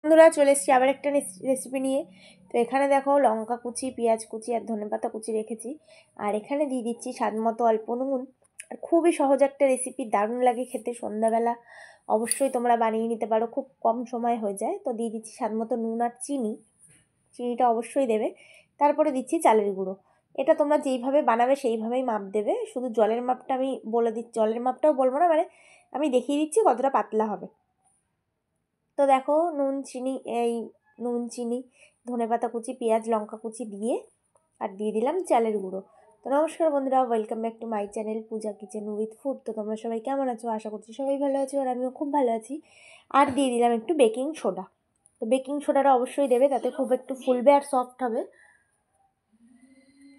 বন্ধুরা চলে এসেছি আবার একটা রেসিপি নিয়ে। তো এখানে দেখো লঙ্কা কুচি, পেঁয়াজ কুচি আর ধনেপাতা কুচি রেখেছি। আর এখানে দিয়ে দিচ্ছি স্বাদ মতো অল্প নুন। আর খুবই সহজ একটা রেসিপি, দারুণ লাগে খেতে। সন্ধ্যাবেলা অবশ্যই তোমরা বানিয়ে নিতে পারো, খুব কম সময় হয়ে যায়। তো দিয়ে দিচ্ছি স্বাদ মতো নুন আর চিনি, চিনিটা অবশ্যই দেবে। তারপরে দিচ্ছি চালের গুঁড়ো। এটা তোমরা যেইভাবে বানাবে সেইভাবেই মাপ দেবে, শুধু জলের মাপটা আমি বলে দিচ্ছি, জলের মাপটাও বলবো না, মানে আমি দেখিয়ে দিচ্ছি কতটা পাতলা হবে। তো দেখো নুন চিনি ধনেপাতা কুচি, পেঁয়াজ লঙ্কা কুচি দিয়ে আর দিয়ে দিলাম চালের গুঁড়ো। তো নমস্কার বন্ধুরা, welcome back to my channel Puja kitchen with food. তো তোমরা সবাই কেমন আছো? আশা করছি সবাই ভালো আছো, আর আমিও খুব ভালো আছি। আর দিয়ে দিলাম একটু বেকিং সোডা। তো বেকিং সোডাটা অবশ্যই দেবে, তাতে খুব একটু ফুলবে আর সফট হবে।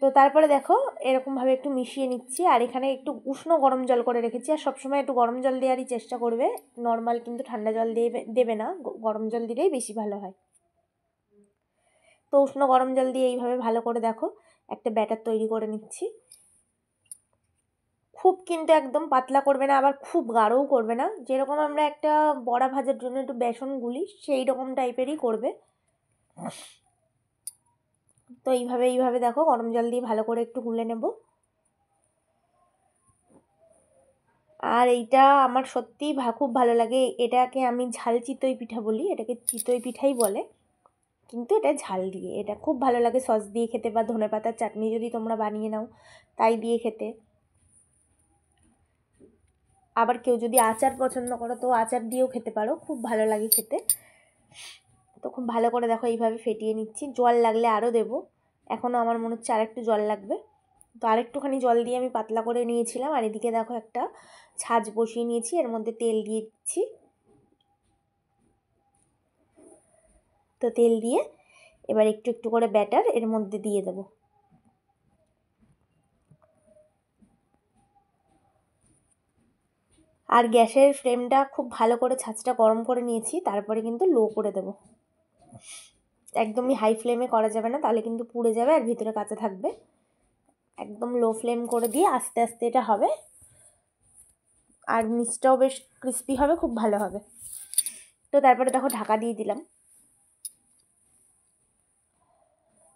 তো তারপরে দেখো এরকমভাবে একটু মিশিয়ে নিচ্ছি। আর এখানে একটু উষ্ণ গরম জল করে রেখেছি, আর সবসময় একটু গরম জল দেওয়ারই চেষ্টা করবে, নর্মাল কিন্তু ঠান্ডা জল দেবে না, গরম জল দিলেই বেশি ভালো হয়। তো উষ্ণ গরম জল দিয়ে এইভাবে ভালো করে দেখো একটা ব্যাটার তৈরি করে নিচ্ছি। খুব কিন্তু একদম পাতলা করবে না, আবার খুব গাঢ়ও করবে না, যেরকম আমরা একটা বড়া ভাজার জন্য একটু বেসন গুলি সেই রকম টাইপেরই করবে। তো এইভাবে দেখো গরম জল দিয়ে ভালো করে একটু গুলে নেব। আর এইটা আমার সত্যিই খুব ভালো লাগে। এটাকে আমি ঝাল চিতই পিঠা বলি, এটাকে চিতই পিঠাই বলে, কিন্তু এটা ঝাল দিয়ে, এটা খুব ভালো লাগে সস দিয়ে খেতে, বা ধনেপাতার চাটনি যদি তোমরা বানিয়ে নাও তাই দিয়ে খেতে। আবার কেউ যদি আচার পছন্দ করো তো আচার দিয়েও খেতে পারো, খুব ভালো লাগে খেতে। তো খুব ভালো করে দেখো এইভাবে ফেটিয়ে নিচ্ছি। জল লাগলে আরও দেবো, এখনও আমার মনে হচ্ছে আরেকটু জল লাগবে। তো আরেকটুখানি জল দিয়ে আমি পাতলা করে নিয়েছিলাম। আর এদিকে দেখো একটা ছাঁচ বসিয়ে নিয়েছি, এর মধ্যে তেল দিয়ে দিচ্ছি। তো তেল দিয়ে এবার একটু একটু করে ব্যাটার এর মধ্যে দিয়ে দেবো। আর গ্যাসের ফ্লেমটা খুব ভালো করে ছাঁচটা গরম করে নিয়েছি, তারপরে কিন্তু লো করে দেবো। একদমই হাই ফ্লেমে করা যাবে না, তাহলে কিন্তু পুড়ে যাবে আর ভিতরে কাঁচা থাকবে। একদম লো ফ্লেম করে দিয়ে আস্তে আস্তে এটা হবে, আর নিচটাও বেশ ক্রিস্পি হবে, খুব ভালো হবে। তো তারপরে দেখো ঢাকা দিয়ে দিলাম।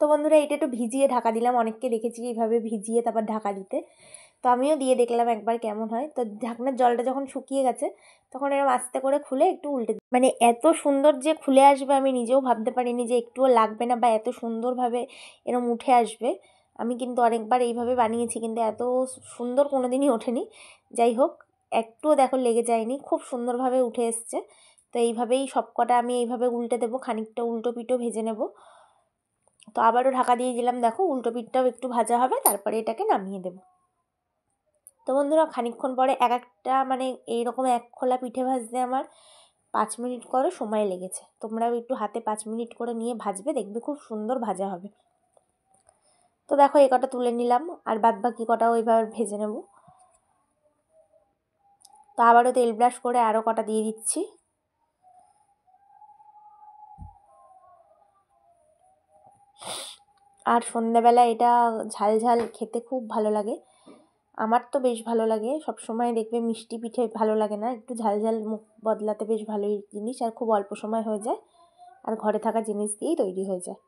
তো বন্ধুরা এটা একটু ভিজিয়ে ঢাকা দিলাম, অনেককে দেখেছি এইভাবে ভিজিয়ে তারপর ঢাকা দিতে। তো আমিও দিয়ে দেখলাম একবার কেমন হয়। তো ঢাকনার জলটা যখন শুকিয়ে গেছে তখন এরকম আস্তে করে খুলে একটু উল্টে, মানে এত সুন্দর যে খুলে আসবে আমি নিজেও ভাবতে পারিনি, যে একটুও লাগবে না বা এত সুন্দরভাবে এরকম উঠে আসবে। আমি কিন্তু অনেকবার এইভাবে বানিয়েছি, কিন্তু এত সুন্দর কোনো দিনই ওঠেনি। যাই হোক, একটুও দেখো লেগে যায়নি, খুব সুন্দরভাবে উঠে এসছে। তো এইভাবেই সবকটা আমি এইভাবে উল্টে দেবো, খানিকটা উল্টো পিঠও ভেজে নেব। তো আবারও ঢাকা দিয়ে দিলাম, দেখো উল্টো পিঠটাও একটু ভাজা হবে, তারপরে এটাকে নামিয়ে দেবো। তো বন্ধুরা খানিকক্ষণ পরে একটা মানে এইরকম এক খোলা পিঠে ভাজতে আমার 5 মিনিট করে সময় লেগেছে। তোমরাও একটু হাতে 5 মিনিট করে নিয়ে ভাজবে, দেখবে খুব সুন্দর ভাজা হবে। তো দেখো এই কটা তুলে নিলাম, আর বাদ বাকি কটাও এইভাবে ভেজে নেব। তো আবারও তেল ব্রাশ করে আরও কটা দিয়ে দিচ্ছি। আর সন্ধ্যাবেলা এটা ঝাল ঝাল খেতে খুব ভালো লাগে, আমার তো বেশ ভালো লাগে। সব সময় দেখবে মিষ্টি পিঠে ভালো লাগে না, একটু ঝাল ঝাল মুখ বদলাতে বেশ ভালোই জিনিস, আর খুব অল্প সময় হয়ে যায়, আর ঘরে থাকা জিনিস দিয়েই তৈরি হয়ে যায়।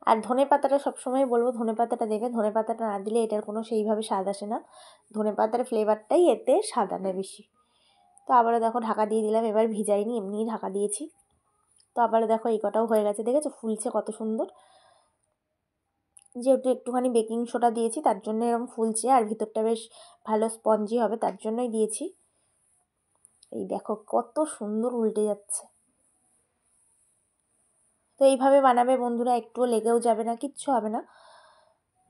আর ধনেপাতাটা সবসময় বলবো ধনেপাতাটা দেবে, ধনেপাতাটা না দিলে এটার কোনো সেইভাবে স্বাদ আসে না, ধনেপাতার ফ্লেভারটাই এতে স্বাদ আনে বেশি। তো আবারও দেখো ঢাকা দিয়ে দিলাম, এবার ভিজাইনি এমনিই ঢাকা দিয়েছি। তো আবারও দেখো এই কটাও হয়ে গেছে, দেখেছো ফুলছে কত সুন্দর। যেহেতু একটুখানি বেকিং সোডা দিয়েছি তার জন্য এরকম ফুলছে, আর ভিতরটা বেশ ভালো স্পঞ্জি হবে তার জন্যই দিয়েছি। এই দেখো কত সুন্দর উল্টে যাচ্ছে। তো এইভাবে বানাবে বন্ধুরা, একটুও লেগেও যাবে না, কিচ্ছু হবে না।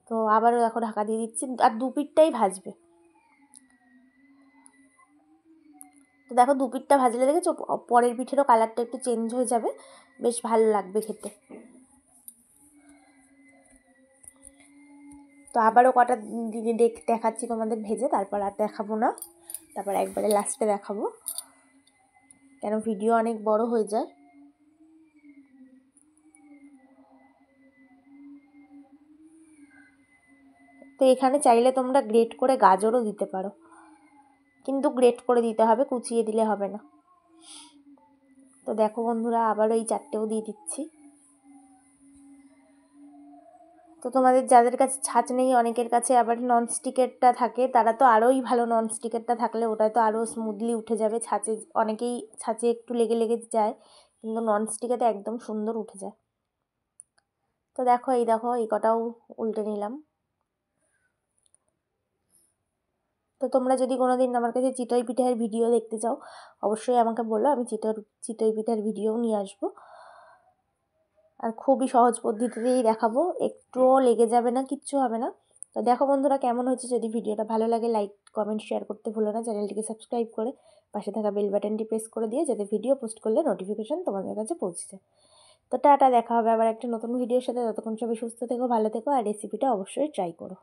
তো আবারও দেখো ঢাকা দিয়ে দিচ্ছি, আর দু পিঠটাই ভাজবে। তো দেখো দু পিঠটা ভাজলে দেখেছো পরের পিঠেরও কালারটা একটু চেঞ্জ হয়ে যাবে, বেশ ভালো লাগবে খেতে। তো আবারও কটা দেখাচ্ছি তোমাদের ভেজে, তারপর আর দেখাবো না, তারপর একবারে লাস্টে দেখাবো, কেন ভিডিও অনেক বড় হয়ে যায়। তো এখানে চাইলে তোমরা গ্রেট করে গাজরও দিতে পারো, কিন্তু গ্রেট করে দিতে হবে, কুচিয়ে দিলে হবে না। তো তো দেখো বন্ধুরা, আবারও এই 4টেও দিয়ে দিচ্ছি। তো তোমাদের যাদের কাছে ছাঁচ নেই, অনেকের কাছে আবার ননস্টিকেরটা থাকে, তারা তো আরোই ভালো। ননস্টিকেরটা থাকলে ওটায় তো আরও স্মুথলি উঠে যাবে। অনেকেই ছাঁচে একটু লেগে লেগে যায়, কিন্তু ননস্টিকেতে একদম সুন্দর উঠে যায়। তো দেখো এই কটাও উল্টে নিলাম। তো তোমরা যদি কোনো দিন আমার কাছে চিতই পিঠার ভিডিও দেখতে চাও, অবশ্যই আমাকে বলো, আমি চিতই পিঠার ভিডিও নিয়ে আসবো। আর খুবই সহজ পদ্ধতিতেই দেখাবো, একটুও লেগে যাবে না, কিচ্ছু হবে না। তো দেখো বন্ধুরা কেমন হয়েছে। যদি ভিডিওটা ভালো লাগে লাইক কমেন্ট শেয়ার করতে ভুলো না। চ্যানেলটিকে সাবস্ক্রাইব করে পাশে থাকা বেল বাটনটি প্রেস করে দিয়ে, যাতে ভিডিও পোস্ট করলে নোটিফিকেশন তোমাদের কাছে পৌঁছে যায়। তো টাটা, দেখা হবে আবার একটা নতুন ভিডিওর সাথে। ততক্ষণ সবাই সুস্থ থেকো, ভালো থেকো, আর রেসিপিটা অবশ্যই ট্রাই করো।